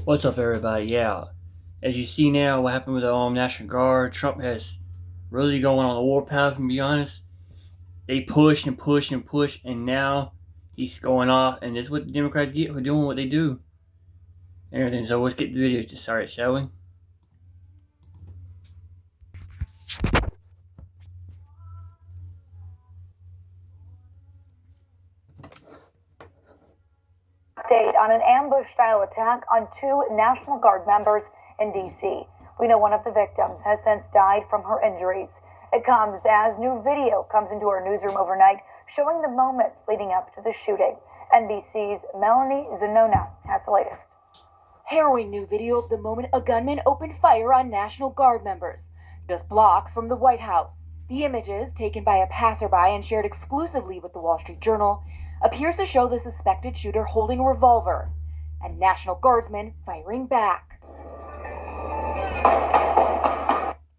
What's up, everybody? Yeah, as you see now, what happened with the National Guard, Trump has really going on the warpath. To be honest, they pushed and pushed and pushed, and now he's going off, and that's what the Democrats get for doing what they do and everything. So let's get the video to start, shall we? Update on an ambush-style attack on two National Guard members in D.C. We know one of the victims has since died from her injuries. It comes as new video comes into our newsroom overnight showing the moments leading up to the shooting. NBC's Melanie Zanona has the latest. Harrowing new video of the moment a gunman opened fire on National Guard members, just blocks from the White House. The images, taken by a passerby and shared exclusively with the Wall Street Journal, appears to show the suspected shooter holding a revolver and National Guardsmen firing back.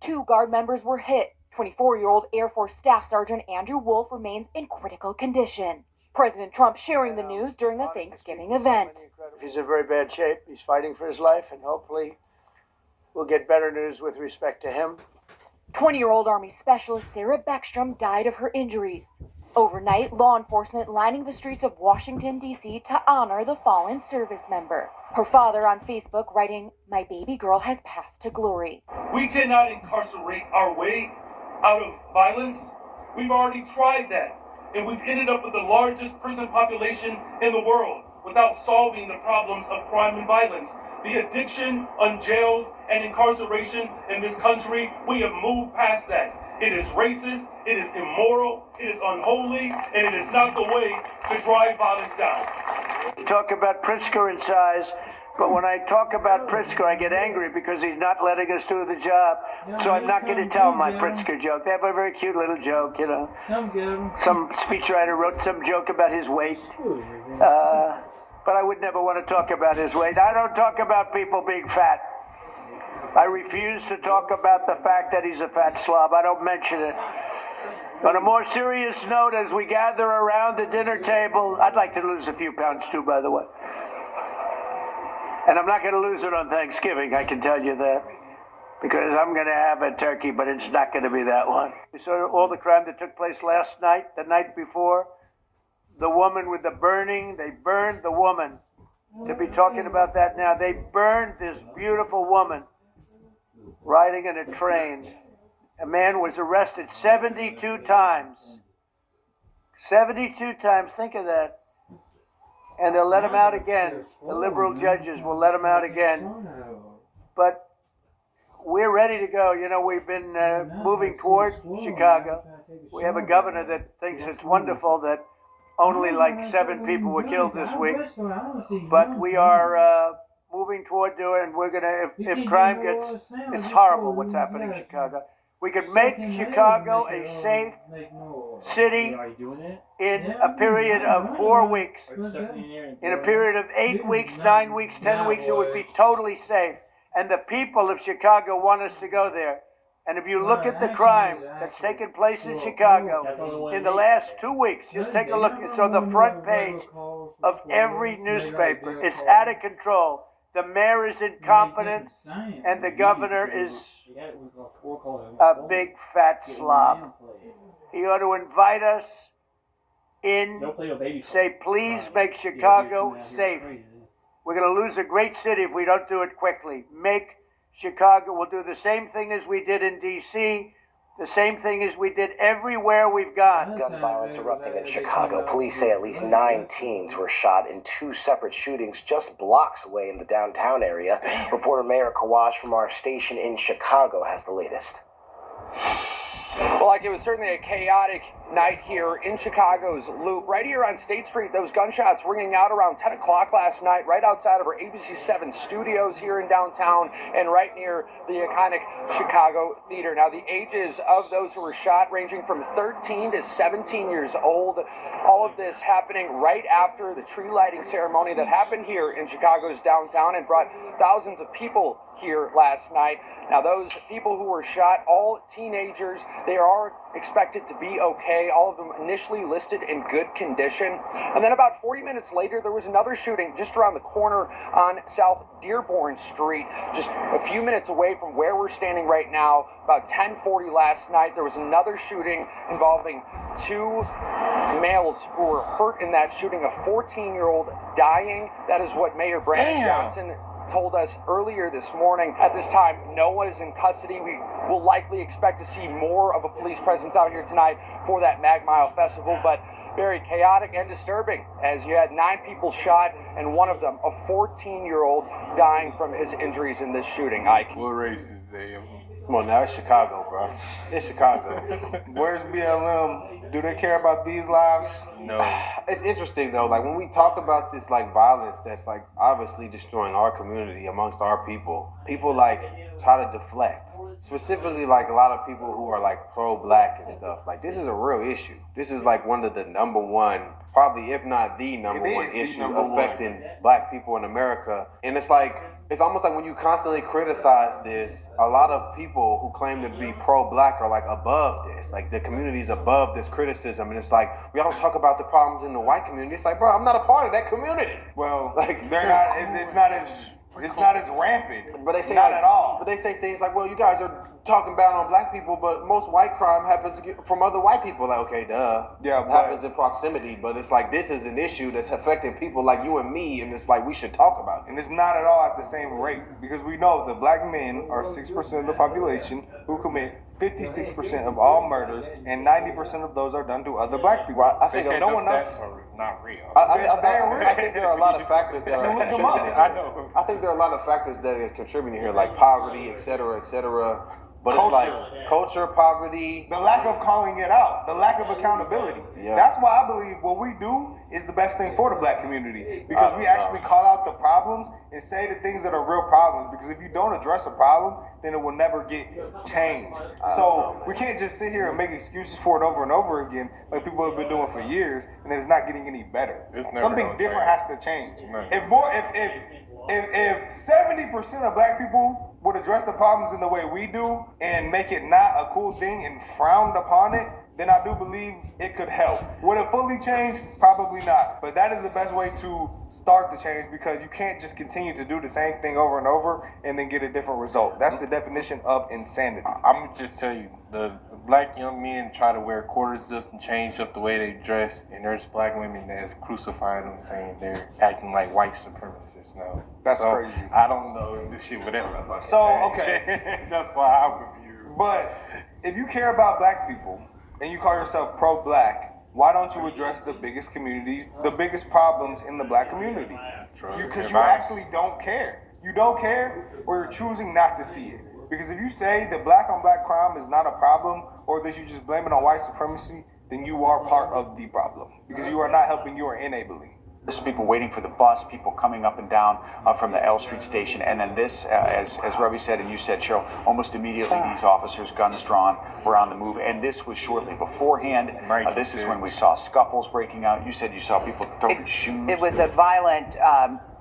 Two Guard members were hit. 24-year-old Air Force Staff Sergeant Andrew Wolf remains in critical condition. President Trump sharing the news during a Thanksgiving event. He's in very bad shape. He's fighting for his life, and hopefully we'll get better news with respect to him. 20-year-old Army Specialist Sarah Beckstrom died of her injuries. Overnight, law enforcement lining the streets of Washington, D.C. to honor the fallen service member. Her father on Facebook writing, "My baby girl has passed to glory." We cannot incarcerate our way out of violence. We've already tried that, and we've ended up with the largest prison population in the world without solving the problems of crime and violence. The addiction on jails and incarceration in this country, we have moved past that. It is racist, it is immoral, it is unholy, and it is not the way to drive violence down. You talk about Pritzker in size, but when I talk about Pritzker, I get angry because he's not letting us do the job. So I'm not going to tell my Pritzker joke. They have a very cute little joke, you know. Some speechwriter wrote some joke about his weight. But I would never want to talk about his weight. I don't talk about people being fat. I refuse to talk about the fact that he's a fat slob. I don't mention it. On a more serious note, as we gather around the dinner table, I'd like to lose a few pounds too, by the way. And I'm not going to lose it on Thanksgiving, I can tell you that. Because I'm going to have a turkey, but it's not going to be that one. You saw all the crime that took place last night, the night before. The woman with the burning, they burned the woman. To be talking about that now, they burned this beautiful woman riding in a train. A man was arrested 72 times. 72 times, think of that. And they'll let him out again. The liberal judges will let him out again. But we're ready to go. You know, we've been moving toward Chicago. We have a governor that thinks it's wonderful that only like 7 people were killed this week. But we are moving toward doing, and we're going to, if crime gets, it's horrible what's happening in Chicago. We could make Chicago a safe city in a period of 4 weeks. In a period of 8 weeks, 9 weeks, 10 weeks, it would be totally safe. And the people of Chicago want us to go there. And if you look at the crime that's taken place in Chicago in the last 2 weeks, just take a look. It's on the front page of every newspaper. It's out of control. The mayor is incompetent, and the governor is a big fat slob. He ought to invite us in, say, please make Chicago safe. We're going to lose a great city if we don't do it quickly. Make Chicago, we'll do the same thing as we did in D.C., the same thing as we did everywhere we've gone. Gun violence erupting in Chicago. Police say at least 9 teens were shot in 2 separate shootings just blocks away in the downtown area. Reporter Mayor Kawash from our station in Chicago has the latest. Well, like, it was certainly a chaotic night here in Chicago's Loop. Right here on State Street, those gunshots ringing out around 10 o'clock last night, right outside of our ABC7 studios here in downtown and right near the iconic Chicago Theater. Now, the ages of those who were shot ranging from 13 to 17 years old. All of this happening right after the tree lighting ceremony that happened here in Chicago's downtown and brought thousands of people here last night. Now, those people who were shot, all teenagers, they are expected to be okay. say, all of them initially listed in good condition. And then about 40 minutes later, there was another shooting just around the corner on South Dearborn Street, just a few minutes away from where we're standing right now. About 10:40 last night, there was another shooting involving two males who were hurt in that shooting, a 14-year-old dying. That is what Mayor Brandon Johnson told us earlier this morning. At this time, no one is in custody. We will likely expect to see more of a police presence out here tonight for that Mag Mile Festival, but very chaotic and disturbing as you had 9 people shot and one of them, a 14-year-old, dying from his injuries in this shooting. Ike. What race is they? Come on now, it's Chicago, bro. It's Chicago. Where's BLM? Do they care about these lives? No. It's interesting though, like when we talk about this like violence that's like obviously destroying our community amongst our people like try to deflect. Specifically like a lot of people who are like pro-black and stuff. Like this is a real issue. This is like one of the number one, probably if not the number one issue affecting black people in America. And it's like, it's almost like when you constantly criticize this, a lot of people who claim to be pro-black are like above this. Like the community's above this criticism. And it's like, we don't talk about the problems in the white community. It's like, bro, I'm not a part of that community. Well, like they're not. It's not as rampant. But they say not like, at all. But they say things like, well, you guys are talking bad on black people, but most white crime happens from other white people. Like, okay, duh. Yeah, it happens in proximity, but it's like this is an issue that's affecting people like you and me, and it's like we should talk about it. And it's not at all at the same rate because we know the black men are 6% of the population who commit 56% of all murders, and 90% of those are done to other black people. I think no one knows. Are not real. I think there are a lot of factors that are Look them up. contributing. I know. I think there are a lot of factors that are contributing here, like poverty, et cetera, et cetera. But Culture. it's like culture, poverty. The lack of calling it out, the lack of accountability. Yeah. That's why I believe what we do is the best thing for the black community because we actually call out the problems and say the things that are real problems. Because if you don't address a problem, then it will never get changed. So we can't just sit here and make excuses for it over and over again like people have been doing for years, and then it's not getting any better. It's never Something gonna different change. has to change. Never. If 70% of black people would address the problems in the way we do and make it not a cool thing and frowned upon it, then I do believe it could help. Would it fully change? Probably not. But that is the best way to start the change because you can't just continue to do the same thing over and over and then get a different result. That's the definition of insanity. I'm gonna just tell you, the black young men try to wear quarter zips and change up the way they dress, and there's black women that's crucifying them, saying they're acting like white supremacists now. That's crazy. I don't know if this shit would ever fucking So, change. okay. That's why I'm confused. But if you care about black people and you call yourself pro-black, why don't you address the biggest communities, the biggest problems in the black community? Because you actually don't care. You don't care, or you're choosing not to see it. Because if you say that black on black crime is not a problem, or that you just blame it on white supremacy, then you are part of the problem. Because you are not helping, you are enabling. There's people waiting for the bus, people coming up and down from the L Street station, and then this, as Ravi said and you said, Cheryl, almost immediately these officers, guns drawn, were on the move, and this was shortly beforehand. This is when we saw scuffles breaking out. You said you saw people throwing shoes. It was a violent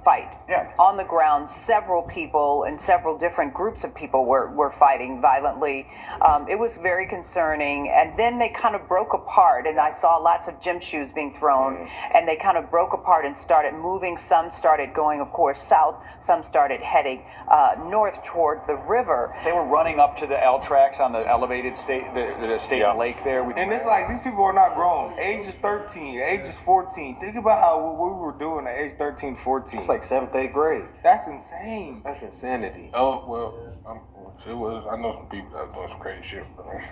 fight. Yeah. On the ground, several people and several different groups of people were fighting violently. It was very concerning. And then they kind of broke apart, and I saw lots of gym shoes being thrown, and they kind of broke apart and started moving. Some started going, of course, south. Some started heading north toward the river. They were running up to the L tracks on the elevated the state lake there. And it's like, these people are not grown. Age is 13, age is 14. Think about how what we were doing at age 13, 14. It's like 7th, 8th grade. That's insane. That's insanity. Oh, well, it was. I know some people that doing some crazy shit.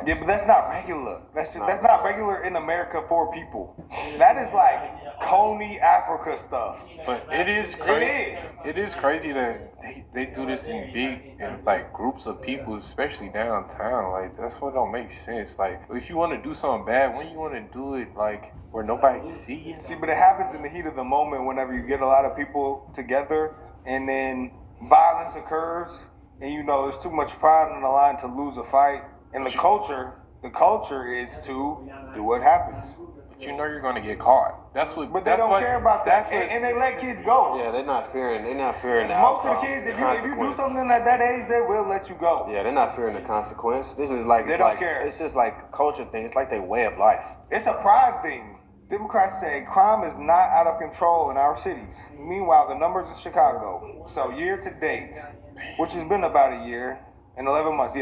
Yeah, but that's not regular. That's not regular in America for people. That is like Coney, Africa stuff. But it is crazy. It is. It is crazy that they do this in like groups of people, especially downtown. Like that's what don't make sense. Like if you want to do something bad, when you want to do it like where nobody can see you. See, but it happens in the heat of the moment whenever you get a lot of people together and then violence occurs. And you know, there's too much pride on the line to lose a fight. And the culture is to do what happens. but you know you're gonna get caught. That's what. But they don't care about that, and they let kids go. Yeah, they're not fearing. They're not fearing. Most of the kids, if you do something at that age, they will let you go. Yeah, they're not fearing the consequence. This is like they don't care. It's just like a culture thing. It's like their way of life. It's a pride thing. Democrats say crime is not out of control in our cities. Meanwhile, the numbers in Chicago, so year to date, which has been about a year and 11 months,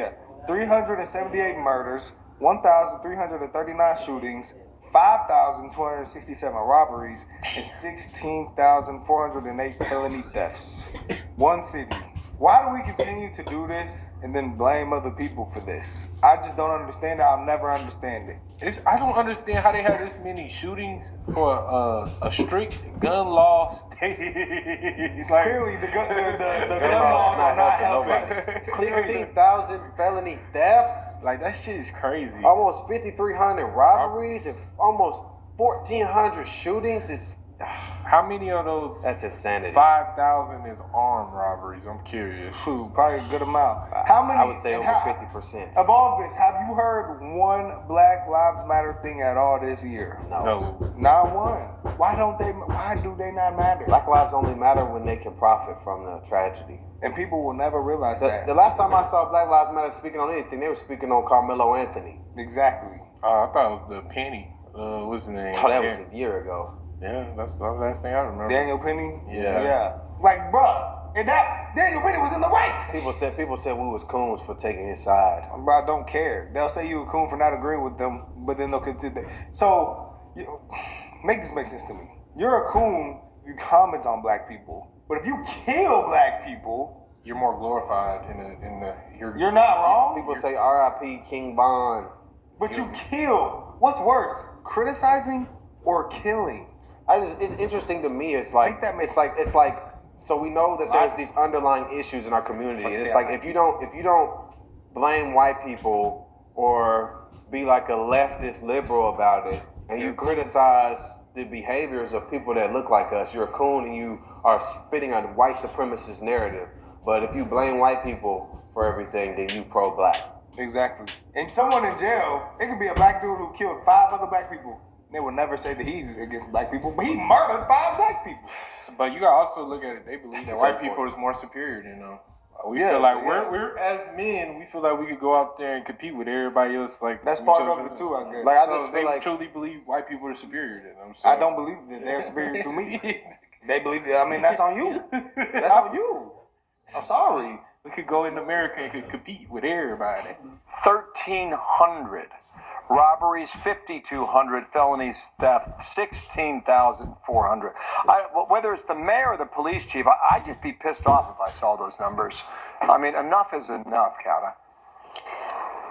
378 murders, 1,339 shootings, 5,267 robberies, and 16,408 felony thefts. One city. Why do we continue to do this and then blame other people for this? I just don't understand it. I'll never understand it. I don't understand how they have this many shootings for a strict gun law state. Like, clearly, the gun laws are not helping. 16,000 felony thefts. Like, that shit is crazy. Almost 5,300 robberies and almost 1,400 shootings. How many of those? That's insanity. 5,000 is armed robberies. I'm curious. Probably a good amount. How many? I would say over 50%. Of all this, have you heard one Black Lives Matter thing at all this year? No. Not one. Why do they not matter? Black lives only matter when they can profit from the tragedy. And people will never realize that. The last time I saw Black Lives Matter speaking on anything, they were speaking on Carmelo Anthony. Exactly. I thought it was the Penny. What's his name? Oh, that was a year ago. Yeah, that's the last thing I remember. Daniel Penny? Yeah. Like, bruh, and that Daniel Penny was in the right. People said we was coons for taking his side. Bro, I don't care. They'll say you a coon for not agreeing with them, but then they'll continue. So, make this make sense to me. You're a coon, you comment on black people. But if you kill black people, you're more glorified you're not wrong. People say R.I.P. King Von. But you kill. What's worse, criticizing or killing? It's interesting to me. It's like so we know that there's these underlying issues in our community. And it's like if you don't blame white people or be like a leftist liberal about it, and you criticize the behaviors of people that look like us, you're a coon and you are spitting on white supremacist narrative. But if you blame white people for everything, then you pro-black. Exactly. And someone in jail, it could be a black dude who killed 5 other black people. They will never say that he's against black people, but he murdered 5 black people. But you gotta also look at it. They believe that white people is more superior than them. We feel like we're as men, we feel like we could go out there and compete with everybody else. Like that's part of it too, I guess. Like I just feel truly believe white people are superior than them. So. I don't believe that they're superior to me. They believe that. I mean, that's on you. That's on you. I'm sorry. We could go in America and could compete with everybody. 1,300 robberies, 5,200 felonies, theft, 16,400. Whether it's the mayor or the police chief, I'd just be pissed off if I saw those numbers. I mean, enough is enough, Cata.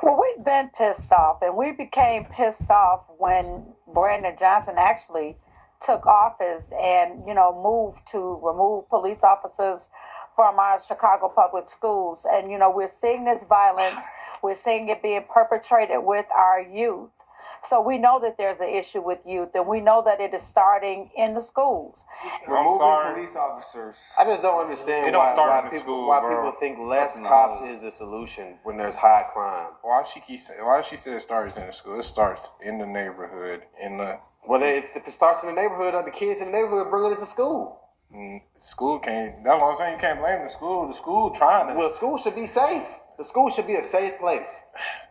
Well, we've been pissed off, and we became pissed off when Brandon Johnson actually took office and, moved to remove police officers from our Chicago public schools. And, we're seeing this violence. We're seeing it being perpetrated with our youth. So we know that there's an issue with youth, and we know that it is starting in the schools. Removing police officers. I just don't understand why people think less cops is the solution when there's high crime. Why she said it starts in the school? It starts in the neighborhood, Well, if it starts in the neighborhood, the kids in the neighborhood bringing it to school. School can't. That's what I'm saying. You can't blame the school. The school trying to. Well, school should be safe. The school should be a safe place.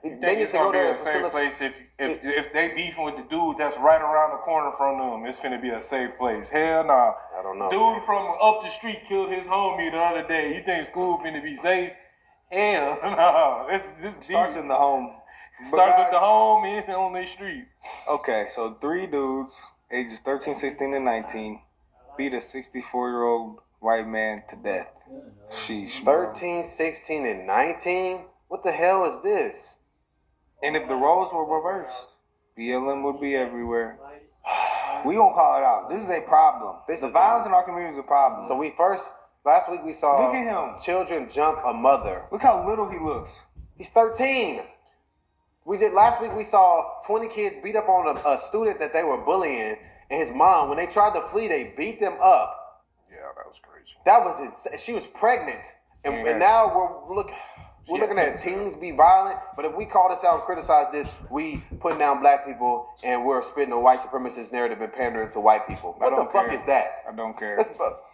They need to go there. A safe place if they beefing with the dude that's right around the corner from them. It's finna be a safe place. Hell nah. I don't know. Dude from up the street killed his homie the other day. You think school finna be safe? Hell no. This starts in the home. Starts with the home and on their street. Okay, so 3 dudes, ages 13, 16, and 19, beat a 64-year-old white man to death. Sheesh. 13, 16, and 19? What the hell is this? And if the roles were reversed, BLM would be everywhere. We gonna call it out. This is a problem. The violence in our community is a problem. So last week we saw look at him. Children jump a mother. Look how little he looks. He's 13. Last week we saw 20 kids beat up on a student that they were bullying, and his mom, when they tried to flee, they beat them up. Yeah, that was crazy. That was insane. She was pregnant, and now we're looking. We're looking at teens be violent, but if we call this out and criticize this, we putting down black people and we're spitting a white supremacist narrative and pandering to white people. What the fuck is that? I don't care.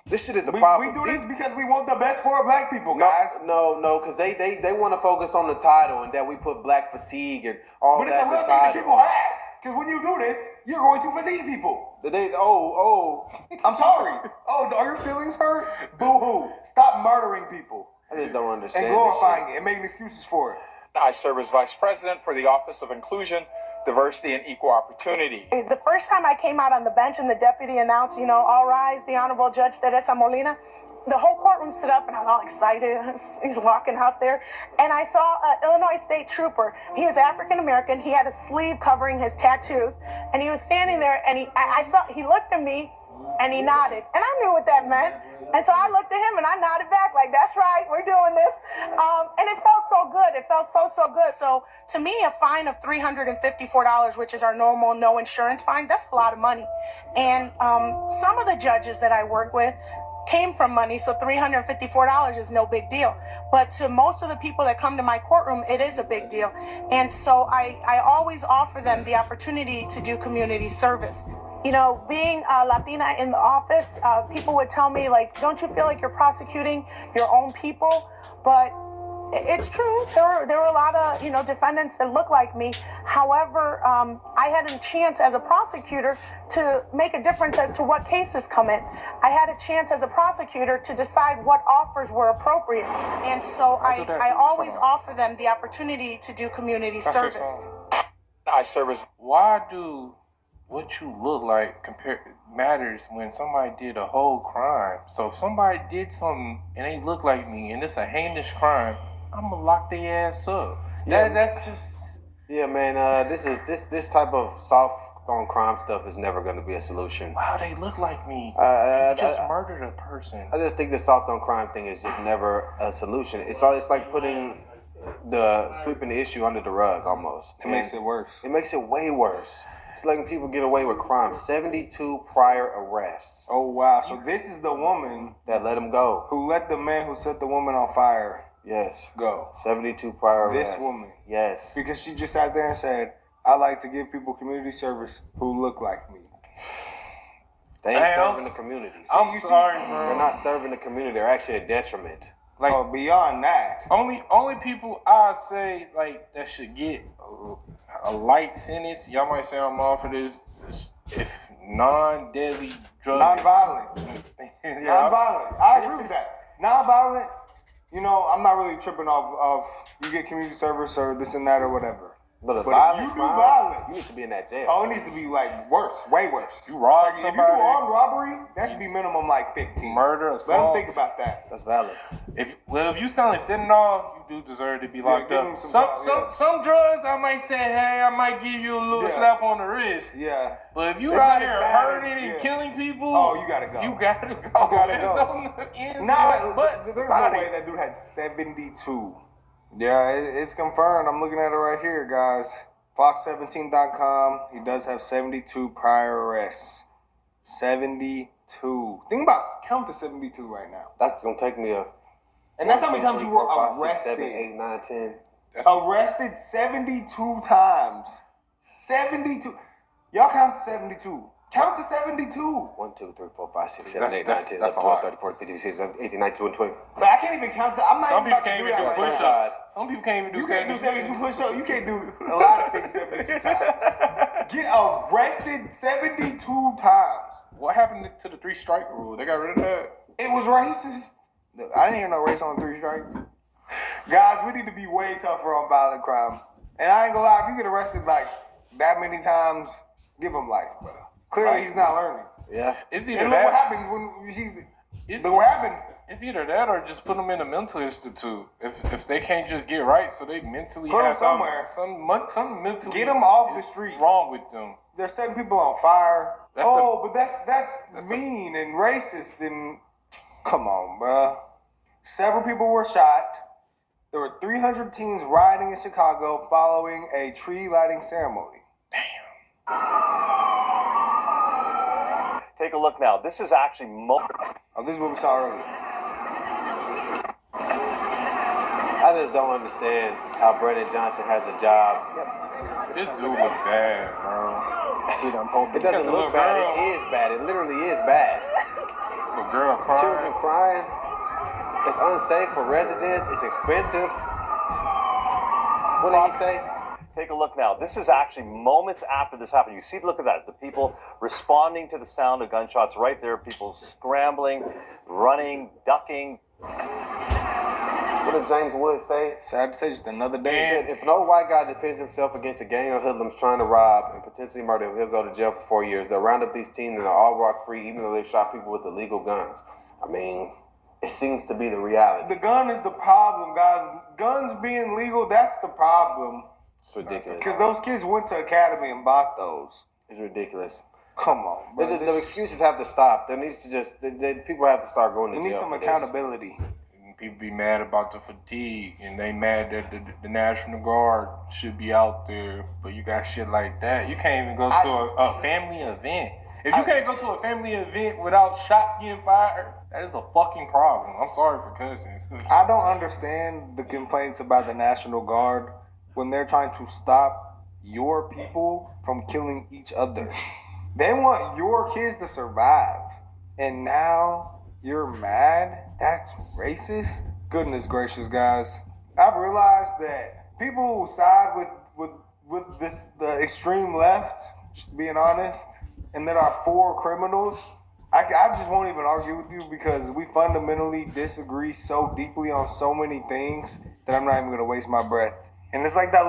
This shit is a problem. We do this because we want the best for our black people, guys. No, because they want to focus on the title and that we put black fatigue and all but that. But it's a real thing that people have. Because when you do this, you're going to fatigue people. I'm sorry. Oh, are your feelings hurt? Boo-hoo. Stop murdering people. I just don't understand. And glorifying it and making excuses for it. I serve as Vice President for the Office of Inclusion, Diversity, and Equal Opportunity. The first time I came out on the bench and the deputy announced, all rise, the Honorable Judge Teresa Molina, the whole courtroom stood up and I was all excited. He's walking out there. And I saw an Illinois State Trooper. He was African-American. He had a sleeve covering his tattoos. And he was standing there and he looked at me and he nodded. And I knew what that meant. And so I looked at him and I nodded back like, that's right, we're doing this. And it felt so good. It felt so good. So to me, a fine of $354, which is our normal no insurance fine, that's a lot of money. And some of the judges that I work with came from money, so $354 is no big deal. But to most of the people that come to my courtroom, it is a big deal. And so I always offer them the opportunity to do community service. Being a Latina in the office, people would tell me, don't you feel like you're prosecuting your own people? But it's true. There were a lot of, defendants that look like me. However, I had a chance as a prosecutor to make a difference as to what cases come in. I had a chance as a prosecutor to decide what offers were appropriate. And so I always offer them the opportunity to do community service. I serve as... Why do what you look like matters when somebody did a whole crime? So if somebody did something and they look like me and it's a heinous crime, I'm gonna lock their ass up. That's just... Yeah, man, this type of soft on crime stuff is never going to be a solution. Wow, they look like me. You just murdered a person. I just think the soft on crime thing is just never a solution. It's like putting sweeping the issue under the rug almost. It makes it worse. It makes it way worse. It's letting people get away with crime. 72 prior arrests. Oh, wow. So this is the woman that let him go. Who let the man who set the woman on fire go. 72 prior arrests. This woman. Yes. Because she just sat there and said, I like to give people community service who look like me. They ain't serving the community. I'm sorry, bro. They're not serving the community. They're actually a detriment. Beyond that. Only people I say that should get a light sentence. Y'all might say I'm off for this. If non-deadly drug, non-violent. Non-violent. I agree with that. Non-violent. I'm not really tripping off of you get community service or this and that or whatever. But if you do violent, you need to be in that jail. Oh, it needs to be worse, way worse. You rob somebody. If you somebody. do armed robbery, that should be minimum 15. Murder, assault. Let them think about that. That's valid. If you selling fentanyl, you do deserve to be locked up. Some drugs, I might say, hey, I might give you a little slap on the wrist. Yeah. But if you out here hurting and killing people, you gotta go. You gotta go. You gotta go. There's no way that dude had 72. Yeah, it's confirmed. I'm looking at it right here, guys. Fox17.com. He does have 72 prior arrests. 72. Think about count to 72 right now. That's gonna take me And that's how many times you were arrested. 6, 7, 8, 9, 10. Arrested 72 times. 72. Y'all count to 72. Count to 72. 1, 2, 3, 4, 5, 6, 7, 8, 9, 10, 11, 12, 13, 14, 15, 16, 17, 18, 19, 20, 20. But I can't even count that. I'm not Some even people about to can't do even that do right push-ups. now. Some people can't even do You can't do 72 push-ups. You can't do a lot of things 72 times. Get arrested 72 times. What happened to the 3 strike rule? They got rid of that? It was racist. I didn't hear no race on 3 strikes. Guys, we need to be way tougher on violent crime. And I ain't gonna lie, if you get arrested that many times, give him life, bro. Clearly, he's not learning. Yeah. It's either and that. Look what happens when look what happened. It's either that or just put them in a mental institute. If they can't just get right, so they mentally put have them somewhere. Some mentally get them off the street. Wrong with them. They're setting people on fire. But that's mean and racist and come on, bro. Several people were shot. There were 300 teens rioting in Chicago following a tree lighting ceremony. Take a look now. This is actually this is what we saw earlier. I just don't understand how Brandon Johnson has a job. This dude look bad, bro. It doesn't look bad. It is bad. It literally is bad. The girl crying. Children crying. It's unsafe for residents. It's expensive. What did he say? Take a look now. This is actually moments after this happened. You see, look at that. The people responding to the sound of gunshots right there. People scrambling, running, ducking. What did James Woods say? Sad to say, just another day. He said, if no white guy defends himself against a gang of hoodlums trying to rob and potentially murder him, he'll go to jail for 4 years. They'll round up these teens and they'll all walk free, even though they've shot people with illegal guns. I mean, it seems to be the reality. The gun is the problem, guys. Guns being legal, that's the problem. It's ridiculous. Because those kids went to academy and bought those. It's ridiculous. Come on, bro. The excuses have to stop. There needs to just people have to start going to jail. We need some accountability. People be mad about the fatigue, and they mad that the National Guard should be out there, but you got shit like that. You can't even go to a family event. If you can't go to a family event without shots getting fired, that is a fucking problem. I'm sorry for cussing. I don't understand the complaints about the National Guard when they're trying to stop your people from killing each other. They want your kids to survive. And now you're mad? That's racist? Goodness gracious, guys. I've realized that people who side with the extreme left, just being honest, and that are for criminals, I just won't even argue with you because we fundamentally disagree so deeply on so many things that I'm not even going to waste my breath. And it's like that